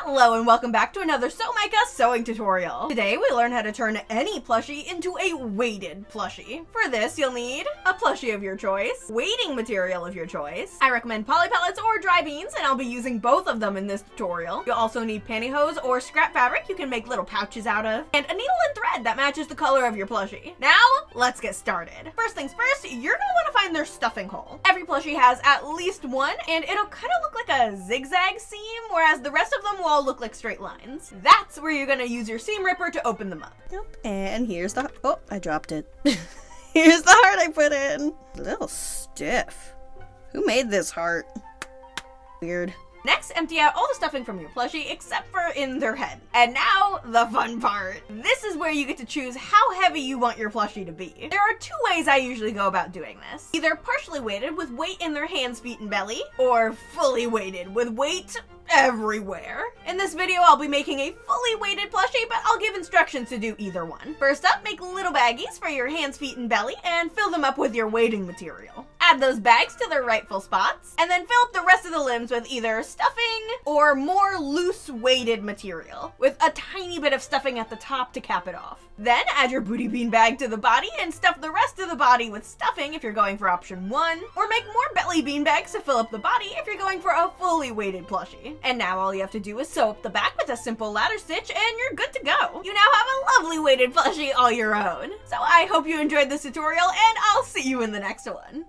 Hello and welcome back to another Sew Micah sewing tutorial. Today we learn how to turn any plushie into a weighted plushie. For this you'll need a plushie of your choice, weighting material of your choice. I recommend poly pellets or dry beans and I'll be using both of them in this tutorial. You'll also need pantyhose or scrap fabric you can make little pouches out of, and a needle and thread that matches the color of your plushie. Now let's get started. First things first, you're gonna want to find their stuffing hole. Every plushie has at least one and it'll kind of look like a zigzag seam, whereas the rest of them will all look like straight lines. That's where you're gonna use your seam ripper to open them up. Yep, and here's the, oh, I dropped it. Here's the heart I put in. A little stiff. Who made this heart? Weird. Next, empty out all the stuffing from your plushie except for in their head. And now, the fun part. This is where you get to choose how heavy you want your plushie to be. There are two ways I usually go about doing this. Either partially weighted with weight in their hands, feet, and belly, or fully weighted with weight everywhere. In this video, I'll be making a fully weighted plushie, but I'll give instructions to do either one. First up, make little baggies for your hands, feet, and belly, and fill them up with your weighting material. Add those bags to their rightful spots, and then fill up the rest of the limbs with either stuffing or more loose weighted material, with a tiny bit of stuffing at the top to cap it off. Then add your booty bean bag to the body and stuff the rest of the body with stuffing if you're going for option 1, or make more belly bean bags to fill up the body if you're going for a fully weighted plushie. And now all you have to do is sew up the back with a simple ladder stitch and you're good to go. You now have a lovely weighted plushie all your own. So I hope you enjoyed this tutorial and I'll see you in the next one.